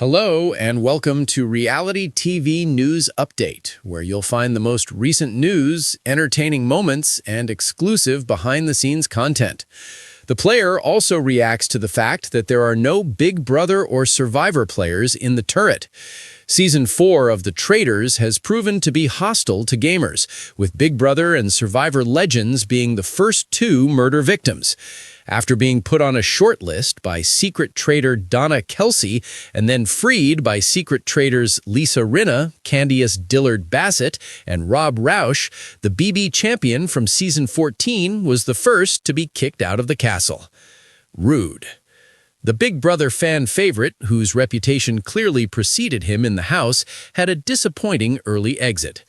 Hello, and welcome to Reality TV News Update, where you'll find the most recent news, entertaining moments, and exclusive behind-the-scenes content. The player also reacts to the fact that there are no Big Brother or Survivor players in the turret. Season 4 of The Traitors has proven to be hostile to gamers, with Big Brother and Survivor legends being the first two murder victims. After being put on a short list by secret traitor Donna Kelsey and then freed by secret traitors Lisa Rinna, Candice Dillard-Bassett, and Rob Roush, the BB champion from Season 14 was the first to be kicked out of the castle. Rude. The Big Brother fan favorite, whose reputation clearly preceded him in the house, had a disappointing early exit.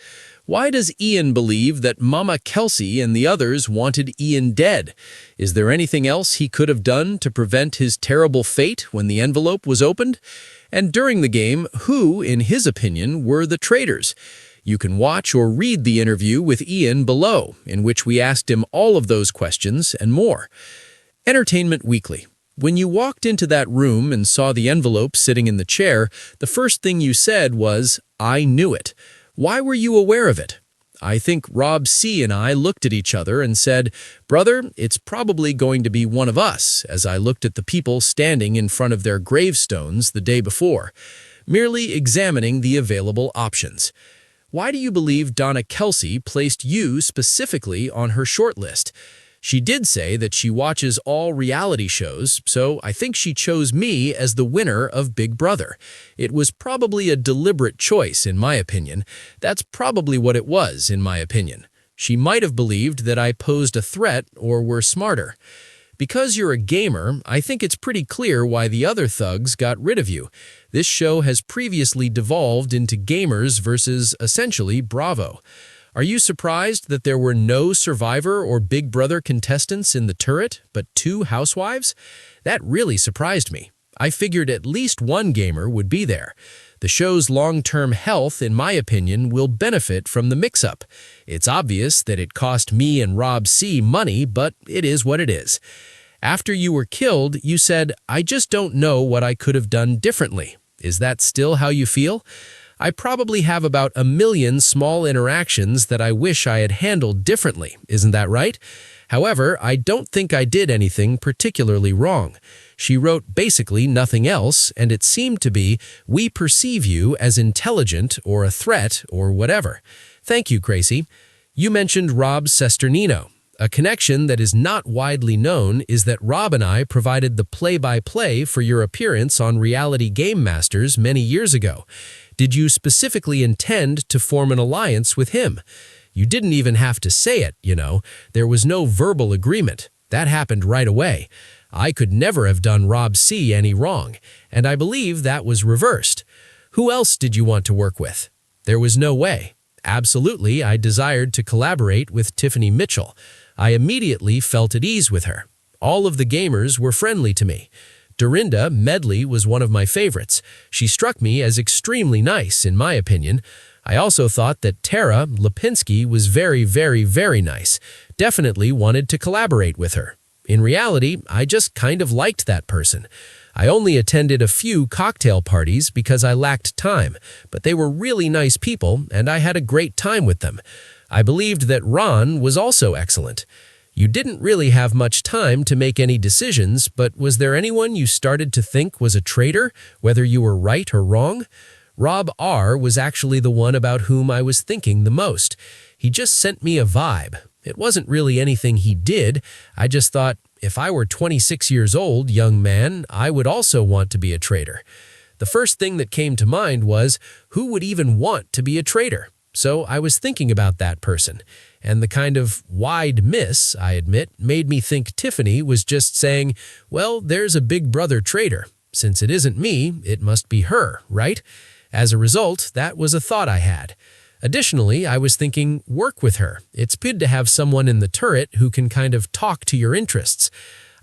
Why does Ian believe that Mama Kelsey and the others wanted Ian dead? Is there anything else he could have done to prevent his terrible fate when the envelope was opened? And during the game, who, in his opinion, were the traitors? You can watch or read the interview with Ian below, in which we asked him all of those questions and more. Entertainment Weekly. When you walked into that room and saw the envelope sitting in the chair, the first thing you said was, "I knew it." Why were you aware of it? I think Rob C. and I looked at each other and said, "Brother, it's probably going to be one of us," as I looked at the people standing in front of their gravestones the day before, merely examining the available options. Why do you believe Donna Kelsey placed you specifically on her shortlist? She did say that she watches all reality shows, so I think she chose me as the winner of Big Brother. It was probably a deliberate choice, in my opinion. That's probably what it was, in my opinion. She might have believed that I posed a threat or were smarter. Because you're a gamer, I think it's pretty clear why the other thugs got rid of you. This show has previously devolved into gamers versus, essentially, Bravo. Are you surprised that there were no Survivor or Big Brother contestants in the turret, but 2 housewives? That really surprised me. I figured at least one gamer would be there. The show's long-term health, in my opinion, will benefit from the mix-up. It's obvious that it cost me and Rob C. money, but it is what it is. After you were killed, you said, "I just don't know what I could have done differently." Is that still how you feel? I probably have about 1 million small interactions that I wish I had handled differently, isn't that right? However, I don't think I did anything particularly wrong. She wrote basically nothing else, and it seemed to be, "We perceive you as intelligent or a threat or whatever." Thank you, Gracie. You mentioned Rob Cesternino. A connection that is not widely known is that Rob and I provided the play-by-play for your appearance on Reality Game Masters many years ago. Did you specifically intend to form an alliance with him? You didn't even have to say it, you know. There was no verbal agreement. That happened right away. I could never have done Rob C. any wrong, and I believe that was reversed. Who else did you want to work with? There was no way. Absolutely, I desired to collaborate with Tiffany Mitchell. I immediately felt at ease with her. All of the gamers were friendly to me. Dorinda Medley was one of my favorites. She struck me as extremely nice, in my opinion. I also thought that Tara Lipinski was very, very, very nice. Definitely wanted to collaborate with her. In reality, I just kind of liked that person. I only attended a few cocktail parties because I lacked time, but they were really nice people and I had a great time with them. I believed that Ron was also excellent. You didn't really have much time to make any decisions, but was there anyone you started to think was a traitor, whether you were right or wrong? Rob R. was actually the one about whom I was thinking the most. He just sent me a vibe. It wasn't really anything he did. I just thought, if I were 26 years old, young man, I would also want to be a traitor. The first thing that came to mind was, who would even want to be a traitor? So I was thinking about that person. And the kind of wide miss, I admit, made me think Tiffany was just saying, well, there's a Big Brother traitor. Since it isn't me, it must be her, right? As a result, that was a thought I had. Additionally, I was thinking, work with her. It's good to have someone in the turret who can kind of talk to your interests.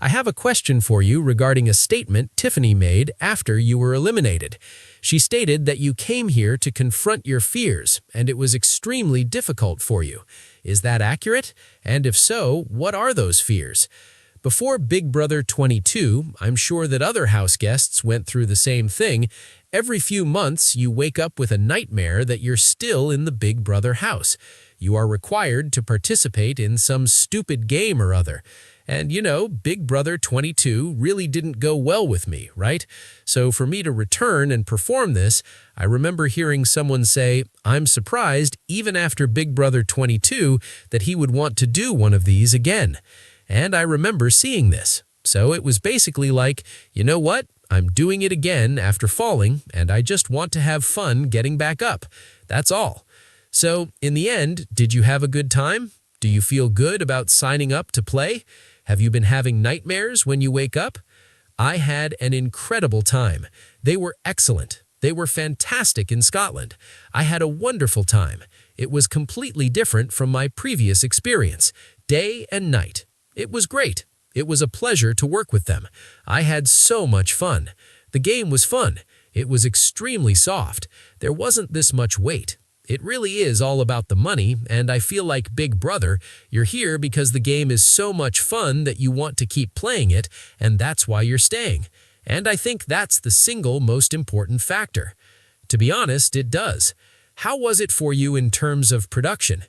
I have a question for you regarding a statement Tiffany made after you were eliminated. She stated that you came here to confront your fears, and it was extremely difficult for you. Is that accurate? And if so, what are those fears? Before Big Brother 22, I'm sure that other house guests went through the same thing. Every few months, you wake up with a nightmare that you're still in the Big Brother house. You are required to participate in some stupid game or other. And you know, Big Brother 22 really didn't go well with me, right? So for me to return and perform this, I remember hearing someone say, I'm surprised even after Big Brother 22 that he would want to do one of these again. And I remember seeing this. So it was basically like, you know what? I'm doing it again after falling, and I just want to have fun getting back up. That's all. So in the end, did you have a good time? Do you feel good about signing up to play? Have you been having nightmares when you wake up? I had an incredible time. They were excellent. They were fantastic in Scotland. I had a wonderful time. It was completely different from my previous experience, day and night. It was great. It was a pleasure to work with them. I had so much fun. The game was fun. It was extremely soft. There wasn't this much weight. It really is all about the money, and I feel like Big Brother, you're here because the game is so much fun that you want to keep playing it, and that's why you're staying. And I think that's the single most important factor. To be honest, it does. How was it for you in terms of production?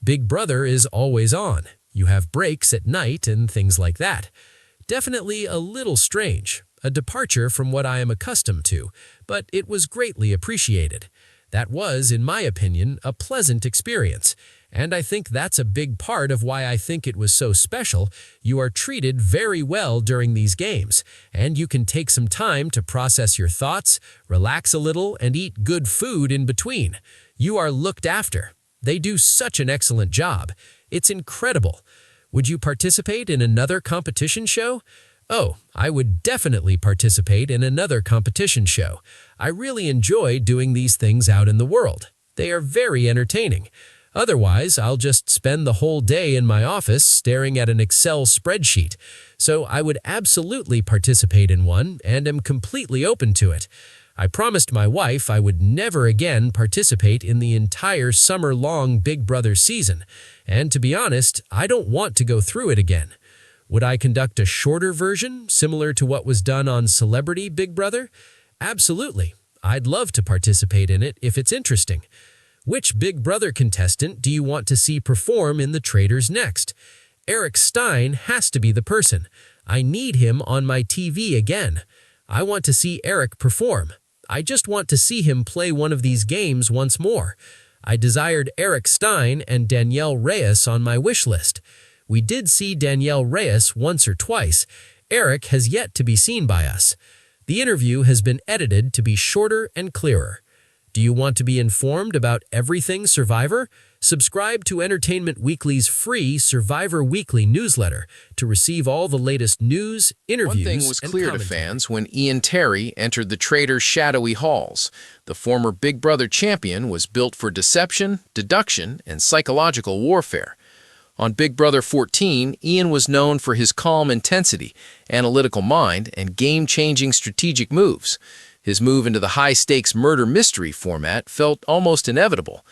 Big Brother is always on. You have breaks at night and things like that. Definitely a little strange, a departure from what I am accustomed to, but it was greatly appreciated. That was, in my opinion, a pleasant experience, and I think that's a big part of why I think it was so special. You are treated very well during these games, and you can take some time to process your thoughts, relax a little, and eat good food in between. You are looked after. They do such an excellent job. It's incredible. Would you participate in another competition show? Oh, I would definitely participate in another competition show. I really enjoy doing these things out in the world. They are very entertaining. Otherwise, I'll just spend the whole day in my office staring at an Excel spreadsheet. So I would absolutely participate in one and am completely open to it. I promised my wife I would never again participate in the entire summer-long Big Brother season. And to be honest, I don't want to go through it again. Would I conduct a shorter version, similar to what was done on Celebrity Big Brother? Absolutely. I'd love to participate in it if it's interesting. Which Big Brother contestant do you want to see perform in the Traitors next? Eric Stein has to be the person. I need him on my TV again. I want to see Eric perform. I just want to see him play one of these games once more. I desired Eric Stein and Danielle Reyes on my wish list. We did see Danielle Reyes once or twice. Eric has yet to be seen by us. The interview has been edited to be shorter and clearer. Do you want to be informed about everything Survivor? Subscribe to Entertainment Weekly's free Survivor Weekly newsletter to receive all the latest news, interviews, and One thing was clear to fans when Ian Terry entered the Traitors' shadowy halls. The former Big Brother champion was built for deception, deduction, and psychological warfare. On Big Brother 14, Ian was known for his calm intensity, analytical mind, and game-changing strategic moves. His move into the high-stakes murder mystery format felt almost inevitable.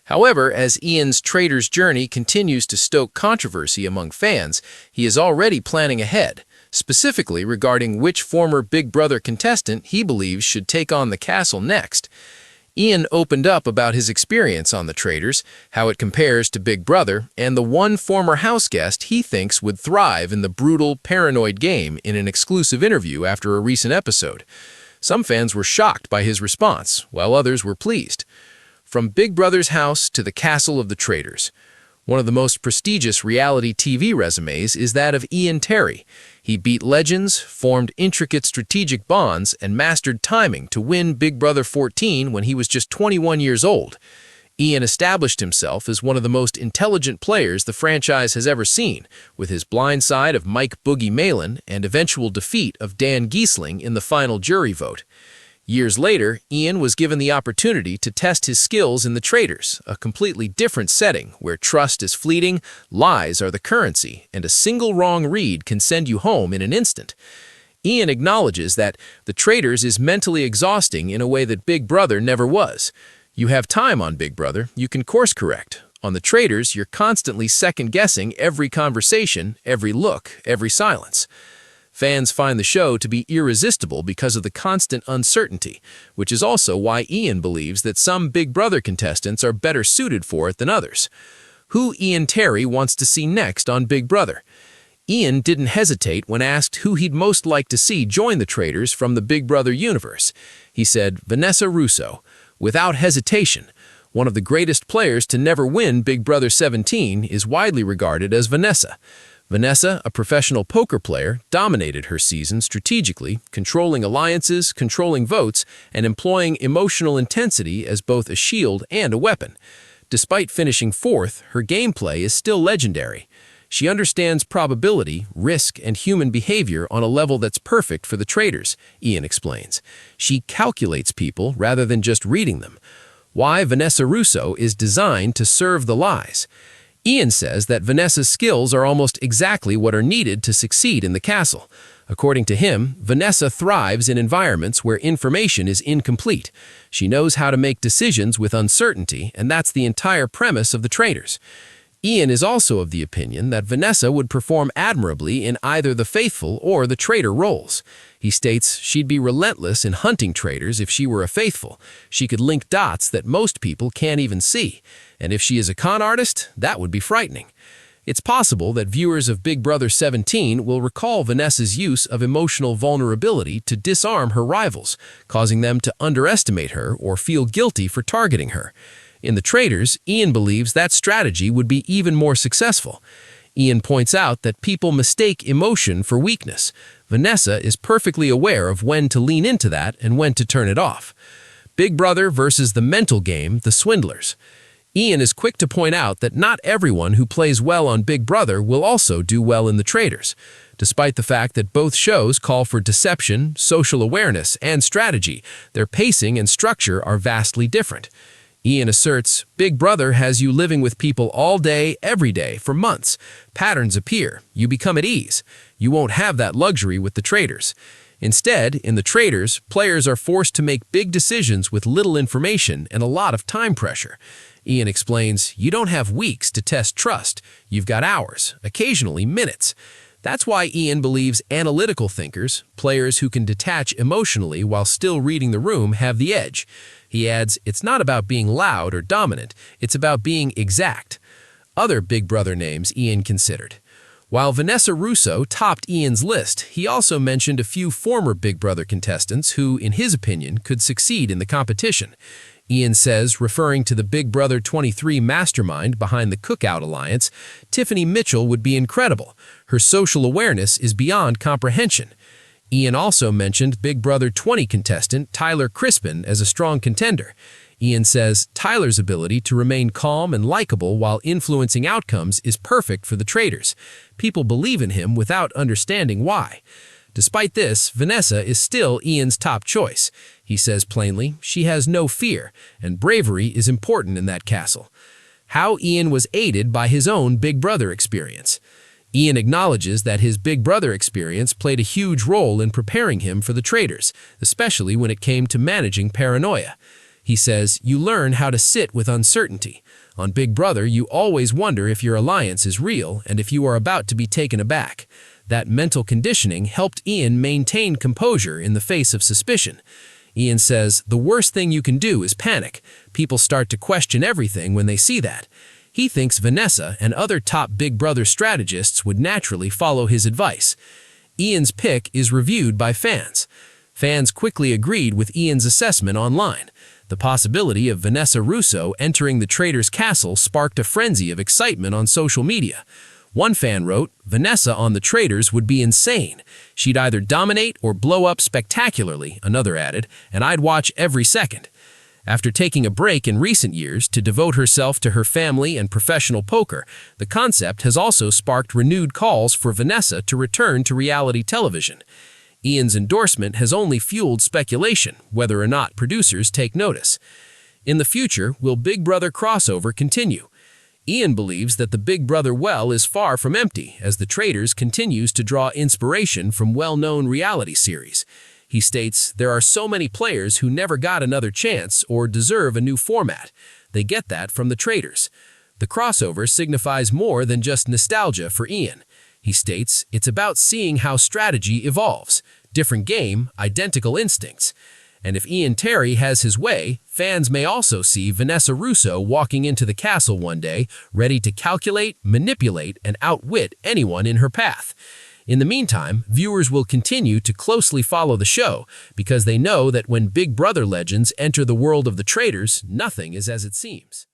However, as Ian's Traitors journey continues to stoke controversy among fans, he is already planning ahead, specifically regarding which former Big Brother contestant he believes should take on the castle next. Ian opened up about his experience on the Traitors, how it compares to Big Brother, and the one former house guest he thinks would thrive in the brutal, paranoid game in an exclusive interview after a recent episode. Some fans were shocked by his response, while others were pleased. From Big Brother's house to the castle of the Traitors. One of the most prestigious reality TV resumes is that of Ian Terry. He beat legends, formed intricate strategic bonds, and mastered timing to win Big Brother 14 when he was just 21 years old. Ian established himself as one of the most intelligent players the franchise has ever seen, with his blindside of Mike Boogie Malin and eventual defeat of Dan Giesling in the final jury vote. Years later, Ian was given the opportunity to test his skills in the Traitors, a completely different setting where trust is fleeting, lies are the currency, and a single wrong read can send you home in an instant. Ian acknowledges that the Traitors is mentally exhausting in a way that Big Brother never was. You have time on Big Brother, you can course correct. On the Traitors, you're constantly second-guessing every conversation, every look, every silence. Fans find the show to be irresistible because of the constant uncertainty, which is also why Ian believes that some Big Brother contestants are better suited for it than others. Who Ian Terry wants to see next on Big Brother? Ian didn't hesitate when asked who he'd most like to see join the Traitors from the Big Brother universe. He said Vanessa Russo, without hesitation. One of the greatest players to never win Big Brother 17 is widely regarded as Vanessa. Vanessa, a professional poker player, dominated her season strategically, controlling alliances, controlling votes, and employing emotional intensity as both a shield and a weapon. Despite finishing fourth, her gameplay is still legendary. She understands probability, risk, and human behavior on a level that's perfect for the Traitors, Ian explains. She calculates people rather than just reading them. Why Vanessa Russo is designed to serve the lies. Ian says that Vanessa's skills are almost exactly what are needed to succeed in the castle. According to him, Vanessa thrives in environments where information is incomplete. She knows how to make decisions with uncertainty, and that's the entire premise of the Traitors. Ian is also of the opinion that Vanessa would perform admirably in either the faithful or the traitor roles. He states she'd be relentless in hunting traitors if she were a faithful. She could link dots that most people can't even see. And if she is a con artist, that would be frightening. It's possible that viewers of Big Brother 17 will recall Vanessa's use of emotional vulnerability to disarm her rivals, causing them to underestimate her or feel guilty for targeting her. In the Traitors, Ian believes that strategy would be even more successful. Ian points out that people mistake emotion for weakness. Vanessa is perfectly aware of when to lean into that and when to turn it off. Big Brother versus the mental game, the Swindlers. Ian is quick to point out that not everyone who plays well on Big Brother will also do well in the Traitors. Despite the fact that both shows call for deception, social awareness, and strategy, their pacing and structure are vastly different. Ian asserts, Big Brother has you living with people all day, every day, for months. Patterns appear. You become at ease. You won't have that luxury with the Traitors. Instead, in the Traitors, players are forced to make big decisions with little information and a lot of time pressure. Ian explains, you don't have weeks to test trust. You've got hours, occasionally minutes. That's why Ian believes analytical thinkers, players who can detach emotionally while still reading the room, have the edge. He adds, it's not about being loud or dominant, it's about being exact. Other Big Brother names Ian considered. While Vanessa Russo topped Ian's list, he also mentioned a few former Big Brother contestants who, in his opinion, could succeed in the competition. Ian says, referring to the Big Brother 23 mastermind behind the Cookout Alliance, Tiffany Mitchell would be incredible. Her social awareness is beyond comprehension. Ian also mentioned Big Brother 20 contestant Tyler Crispin as a strong contender. Ian says Tyler's ability to remain calm and likable while influencing outcomes is perfect for the Traitors. People believe in him without understanding why. Despite this, Vanessa is still Ian's top choice. He says plainly, she has no fear, and bravery is important in that castle. How Ian was aided by his own Big Brother experience. Ian acknowledges that his Big Brother experience played a huge role in preparing him for the Traitors, especially when it came to managing paranoia. He says, you learn how to sit with uncertainty. On Big Brother, you always wonder if your alliance is real and if you are about to be taken aback. That mental conditioning helped Ian maintain composure in the face of suspicion. Ian says, the worst thing you can do is panic. People start to question everything when they see that. He thinks Vanessa and other top Big Brother strategists would naturally follow his advice. Ian's pick is reviewed by fans. Fans quickly agreed with Ian's assessment online. The possibility of Vanessa Russo entering the Traitors' castle sparked a frenzy of excitement on social media. One fan wrote, Vanessa on the Traitors would be insane. She'd either dominate or blow up spectacularly, another added, and I'd watch every second. After taking a break in recent years to devote herself to her family and professional poker, the concept has also sparked renewed calls for Vanessa to return to reality television. Ian's endorsement has only fueled speculation, whether or not producers take notice. In the future, will Big Brother crossover continue? Ian believes that the Big Brother well is far from empty as the Traitors continues to draw inspiration from well-known reality series. He states, there are so many players who never got another chance or deserve a new format. They get that from the Traitors. The crossover signifies more than just nostalgia for Ian. He states it's about seeing how strategy evolves. Different game, identical instincts. And if Ian Terry has his way, fans may also see Vanessa Russo walking into the castle one day, ready to calculate, manipulate, and outwit anyone in her path. In the meantime, viewers will continue to closely follow the show because they know that when Big Brother legends enter the world of the Traitors, nothing is as it seems.